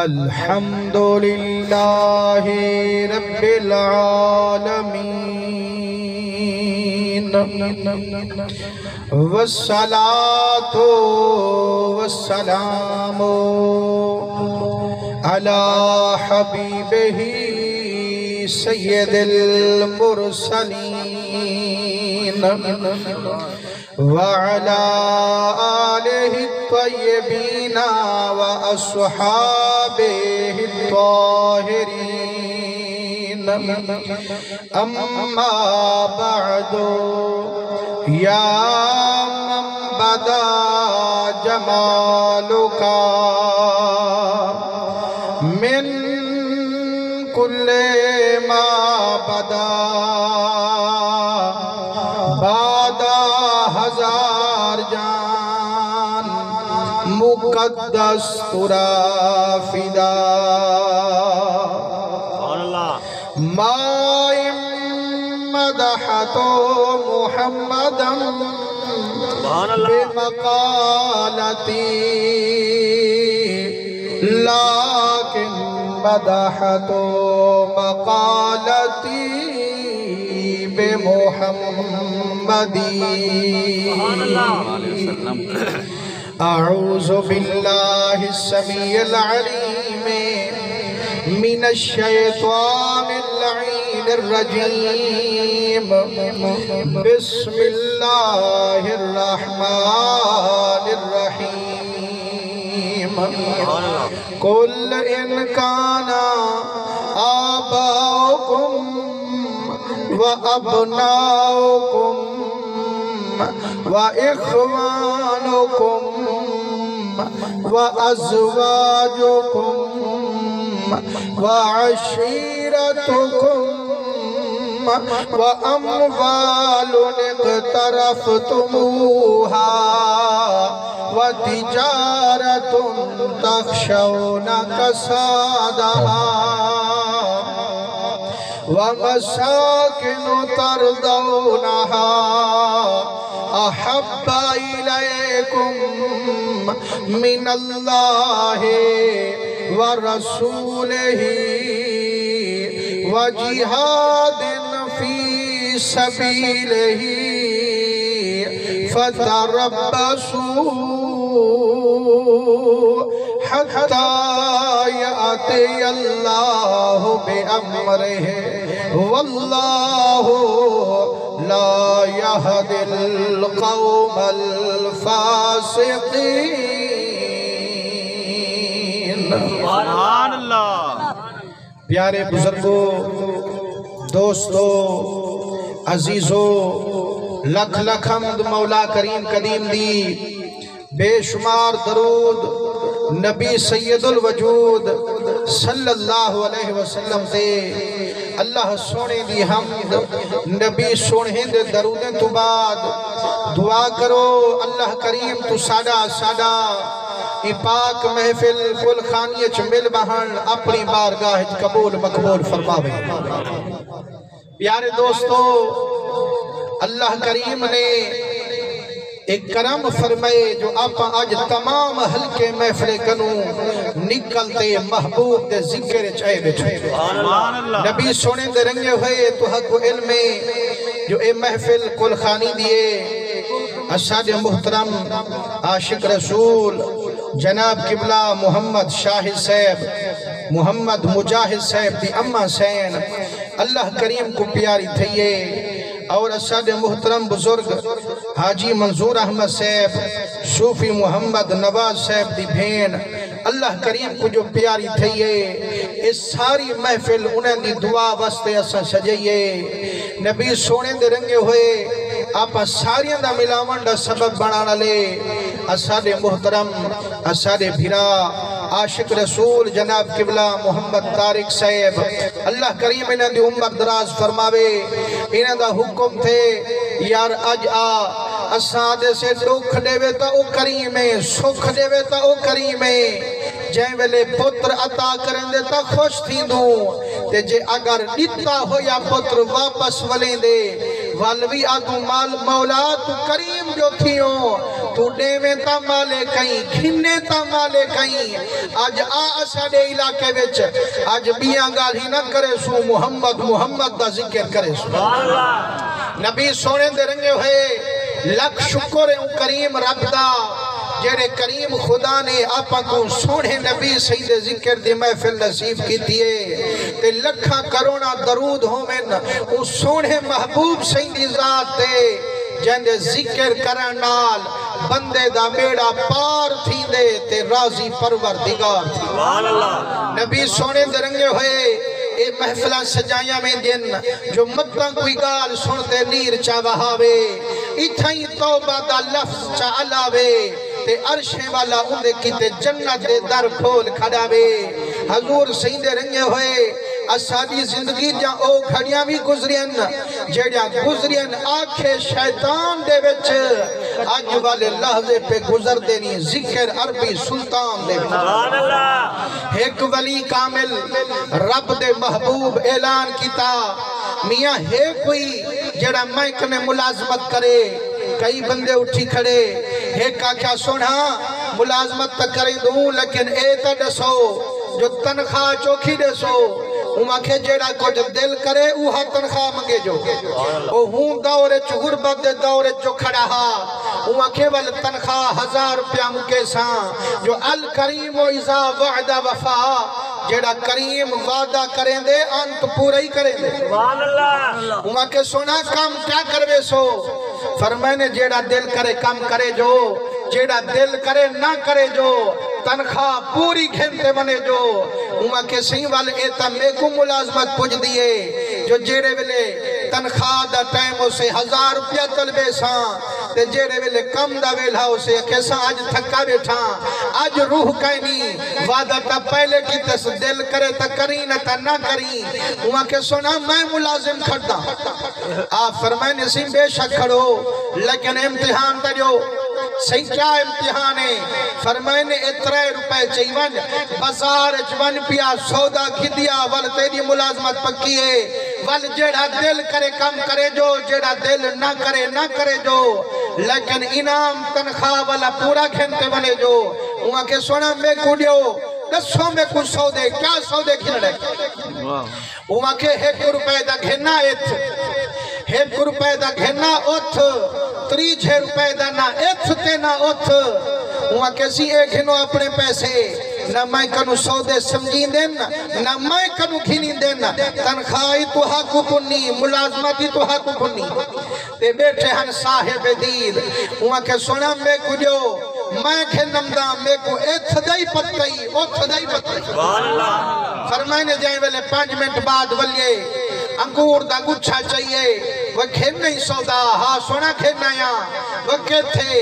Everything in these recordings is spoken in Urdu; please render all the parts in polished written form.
الحمدللہ رب العالمین والصلاة والسلام علی حبیبہ سید المرسلین وعلى آلہ الطیبین وأصحابہ الطاہرین اما بعد یا من بدا جمالک من کل ما بدا ہزار جان مقدس ترا فدا ما مدحت محمدا بمقالتی لیکن مدحت مقالتی بمحمدی اعوذ باللہ السمیع العلیم من الشیطان اللعین الرجیم بسم اللہ الرحمن الرحیم قل ان کان آباؤکم وَأَبْنَاؤُكُمْ وَإِخْوَانُكُمْ وَأَزْوَاجُكُمْ وَعَشِيرَتُكُمْ وَأَمْوَالٌ اقْتَرَفْتُمُوهَا وَتِجَارَةٌ تَخْشَوْنَ كَسَادَهَا وَمَسَاكِنُ تَرْضَوْنَهَا أَحَبَّ إِلَيْكُمْ مِنَ اللَّهِ وَرَسُولِهِ وَجِهَادٍ فِي سَبِيلِهِ فَتَرَبَّصُوا حَتَّى يَأْتِيَ اللَّهُ بِأَمْرِهِ وَاللَّهُ لَا يَهْدِي الْقَوْمَ الْفَاسِقِينَ سبحان اللہ۔ پیارے بزرگوں، دوستو، عزیزو، لکھ لکھ حمد مولا کریم قدیم دی، بے شمار درود نبی سید الوجود صلی اللہ علیہ وسلم تے اللہ سونے دی حمد نبی سونے دے درودیں تو بعد دعا کرو اللہ کریم تو ساڈا ای پاک محفل کل خانیے چمل بہن اپنی بارگاہ قبول مقبول فرماوے۔ پیارے دوستو، اللہ کریم نے ایک کرم فرمائے جو آپ آج تمام حلقے محفل کنوں نکلتے محبوب دے ذکر چاہے بیٹھے نبی سونے دے رنگے ہوئے تو حق و علم جو اے محفل کل خانی دیے اساد محترم عاشق رسول جناب قبلہ محمد شاہد صاحب محمد مجاہد صاحب دی اماں سین اللہ کریم کو پیاری تھئیے اور اساد محترم بزرگ حاجی منظور احمد صاحب صوفی محمد نواز صاحب دی بھین اللہ کریم کو جو پیاری تھئیے اس ساری محفل انہیں دی دعا واسطے اسا سجائیے نبی سونے دے رنگے ہوئے آپ ساریاں دا ملاون دا سبب بنانا لے اساد محترم اساد بھیرا عاشق رسول جناب قبلہ محمد طارق صاحب اللہ کریم انہیں دی عمر دراز فرماوے انہیں دا حکم تھے یار اج اسادے سے دکھ دے وے تا او کریمے سکھ دے وے تا او کریمے جائیں ویلے پتر عطا کریں دے تا خوش تھی دوں تے جے اگر نتا ہو یا پتر واپس ولیں دے والوی آتو مولا تو کریم جو تھیوں تو ڈیویں تا مالے کہیں گھنے تا مالے کہیں آج اساڑے علاقے وچ آج بیاں گال ہی نہ کرے سو محمد دا ذکر کرے سو نبی سونے دے رنگے ہوئے لکھ شکر کریم رب دا جڑے کریم خدا نے آپا کو سونے نبی سید ذکر دی محفل نصیب کی دیئے تے لکھاں کرونا درود ہومن اس سونے محبوب سید ذات دے جندے ذکر کرنال بندے دا بیڑا پار تھی دے تے راضی پروردگار تھی نبی سونے درنگے ہوئے اے محفلہ سجایا میں دن جو مدن کوئی گال سنتے نیر چا وہاوے اتھائی توبہ دا لفظ چا علاوے تے عرشے والا اندے کیتے جنت دے در کھول کھڑاوے حضور سیندے رنگے ہوئے اسادی زندگی جہاں او کھڑیاں بھی گزرین جڑیاں گزرین آنکھیں شیطان دے وچ آج والے لحظے پہ گزر دینی ذکر عربی سلطان دے وچ ایک ولی کامل رب دے محبوب اعلان کیتا میاں ہے کوئی جڑا مائک میں ملازمت کرے کئی بندے اٹھی کھڑے ایک کا کیا سونا ملازمت تک کریں دوں لیکن اے تا ڈسو جو تنخواہ چوکھی ڈسو کے جیڑا کچھ دل کرے اوہا تنخواہ منگے جو او ہوں دورے چو غربت دے دورے چو کھڑا ہا کے وال تنخواہ 1000 روپیہ مکے ساں جو الکریم و اذا وعد وفا جیڑا کریم وعدہ کریں دے انت پورا ہی کریں دے کے سونا کام کیا کروے سو فرمائنے جیڑا دل کرے کام کرے جو جیڑا دل کرے نہ کرے جو تنخواہ پوری کھینتے بنے جو کے سہی والے ایتا میں کو ملازمت پوچھ دیئے جو جیڑے ویلے تنخواہ دا ٹائم اسے 1000 روپیہ طلبے ساں تے جیڑے ویلے کم دا ویلہ اسے کیسا آج تھکا بیٹھا آج روح کائنی وعدہ تا پہلے کی تس دل کرے تا کری نہ تا نہ کری کے سونا میں ملازم کھڑتا آپ فرمائے نسیم بے شک کھڑو لیکن امتحان تا جو صحیح کیا امتحان ہے فرمائے نے 3 روپے چاہیون بازار جوان پیا سودا کھدیا وال تیری ملازمت پکی ہے وال جیڑا دل کرے کام کرے جو جیڑا دل نہ کرے جو لیکن انعام تنخواہ والا پورا کھنتے بنے جو وہاں کے سونا میں کوڑیو دسوں میں کچھ سودے کیا سودے کھلڑے وہاں کے 1 روپے دا گھنا ایت 1 روپے دا گھنا اتھ 3 روپے دا نہ ایتھ تے نہ اتھ وہاں کسی ایک گھنو اپنے پیسے نہ میں کنو سودے سمجھین دین نہ میں کنو گھنین دین تنخواہی تو حق پنی ملازمتی تو حق پنی تے بیٹھے ہن صاحب دید وہاں کے سونا میں کو جو میں کھنم دا میں کو ایتھ دائی پتائی اتھ دائی پتائی فرمائنے جائیں ویلے 5 منٹ بعد ولیے انگور دا گچھا چاہیے وہ کھین نہیں سودا ہاں سونا کھین آیا وہ کہتے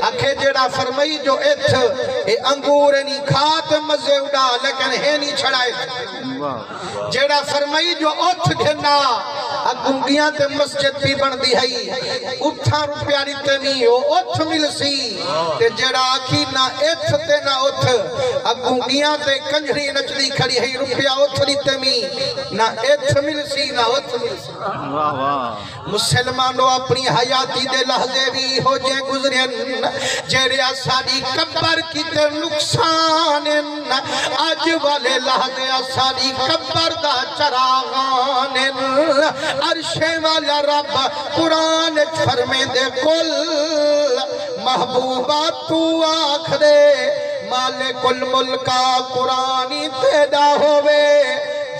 اکھے جیڑا فرمائی جو ایتھ اے انگور نہیں کھات مزے اڑا لیکن ہے نہیں چھڑائے جیڑا فرمائی جو اتھ گھنا اگنگیاں تے مسجد بھی بن دی ہے 8 روپیہ ریتے نہیں ہو اتھ مل سی تے جیڑا آکھی نہ ایتھ تے نہ اتھ اگنگیاں تے کنجری نچلی کھڑی ہے روپیہ اتھ ریتے میں نہ ایتھ مل سی نہ اتھ مل سی مسلمانوں اپنی حیاتی دے لحظے بھی ہو جائیں گزرین جیڑے آسانی کبر کی تے نقصان آج والے لحظے آسانی کبر دا چراغان عرشے والا رب قرآن فرمے دے کل محبوبہ تو آخرے مالک الملکہ قرآنی تیڑا ہوئے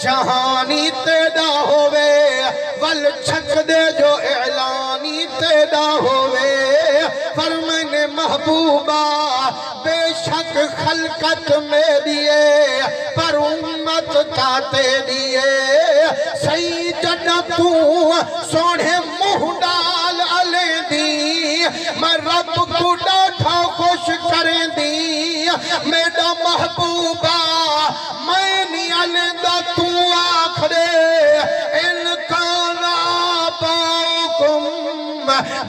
جہانی تیڑا ہوئے ول چھک دے جو اعلانی تیڑا ہوئے فرمائنے محبوبہ بے شک خلقت میں دیئے پر امت چاہتے دیئے سیدنا تو سوڑے مہ ڈال علی دی میں رب کو ڈاٹھا خوش کریں دی میرا محبوبہ میں نہیں علیدہ تو آخرے انکانا باؤکم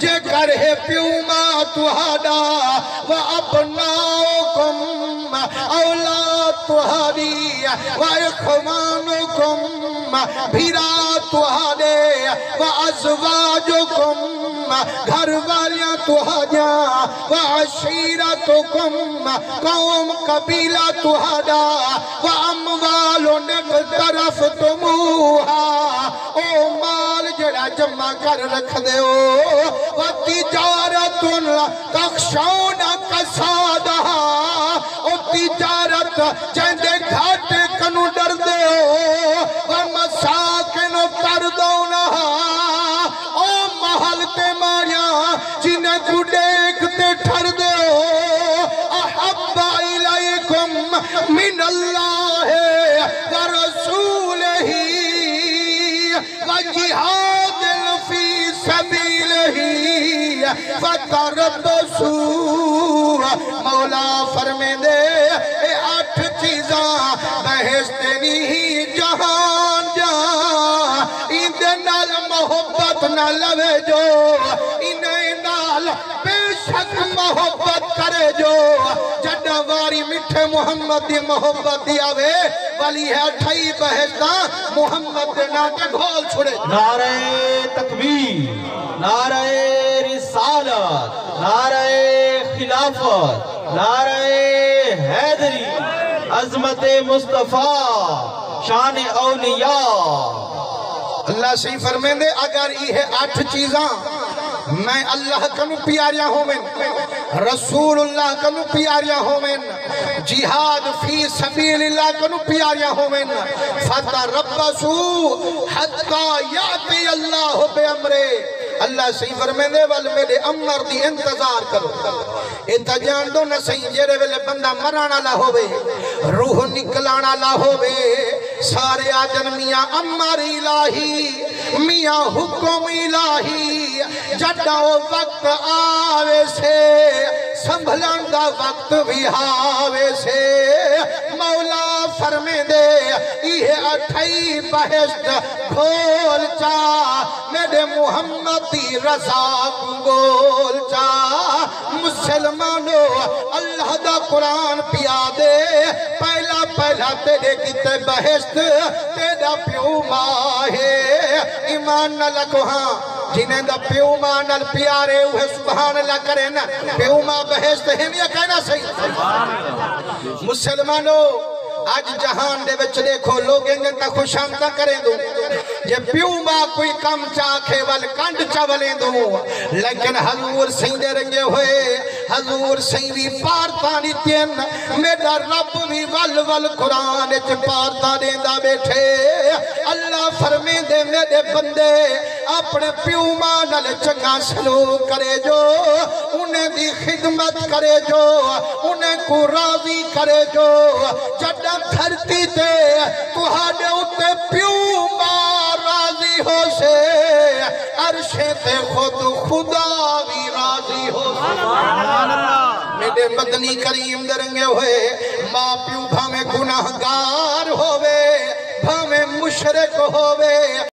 جے کرے پیوما تو ہاڈا و اپناؤکم اولاد تہاری وإخوانكم بھیرا تہارے وأزواجكم گھر والیاں تہاریاں وعشیرتكم قوم قبیلہ تہارا وأموال اقترفتموها او مال جڑا جمع کر رکھ دے ہو وتجارت تخشون کسادہا او تجارت جہندے گھاٹے کنو ڈر دے ہو ومساکن تردونہا او محل تے ماریاں جنہیں کو دیکھتے ٹھر دے ہو احب الیکم من اللہ ورسولہ وجہاد فی سبیلہ فتربصوا مولا فرمے دے اے 8 چیزاں بہشت نہیں جہان جہاں اندے نال محبت نہ لوے جو انہیں نال بے شک محبت کرے جو جڈا واری مٹھے محمد دی محبت دی آوے والی ہے 8 بہشتاں محمد دے نا کے گھول چھڑے نعرہ تکبیر، نعرہ رسالت، نعرہ خلافت، نعرہ حیدری، عظمت مصطفی، شان اولیاء۔ اللہ صحیح فرمیں دے اگر یہ 8 چیزاں میں اللہ کنو پیاریاں ہومن رسول اللہ کنو پیاریاں ہومن جہاد فی سبیل اللہ کنو پیاریاں ہومن فتربصوا حتی یاتی اللہ بے امرے اللہ صحیح فرمیں دے وال میرے امر دی انتظار کرو انتظار دو نہ صحیح جیرے ویلے بندہ مرانا نہ ہوئے روح نکلانا نہ ہوئے سارے آجن میاں امر الہی میاں حکم الہی جڈا وقت آوے سے سنبھلن دا وقت بھی آوے سے مولا فرمے دے یہ 8 بہشت کھول چا میرے محمد دی رضا گول چا مسلمانو اللہ دا قرآن پیا دے پہلا تیرے کتے بہشت تیرا پیو ماہے ایمان نہ لکو ہاں جنہیں دا پیو ماں نل پیارے ہوئے سبحان اللہ کرے نا پیو ماں بہشت ہم یہ کہنا صحیح مسلمانو آج جہان دے وچ دیکھو لوگ انجن تا خوش آمدہ کریں دوں یہ پیو ماں کوئی کم چاکھے وال کانڈ چاولیں دوں لیکن حضور سین دے رنگے ہوئے حضور سین بھی پارتانی تین میرا رب بھی ول قرآن اچھ پارتانی دا بیٹھے اللہ فرمین دے میرے بندے اپنے پیو ماں نل چنگا سلوک کرے جو انہیں دی خدمت کرے جو انہیں کو راضی کرے جو جڈا دھرتی تے تو ہاڑے اتے پیو ماں راضی ہو سے عرشے تے خود خدا بھی راضی ہو سے میرے مدنی کریم درنگے ہوئے ماں پیو بھامے گناہگار ہوئے بھامے مشرک ہوئے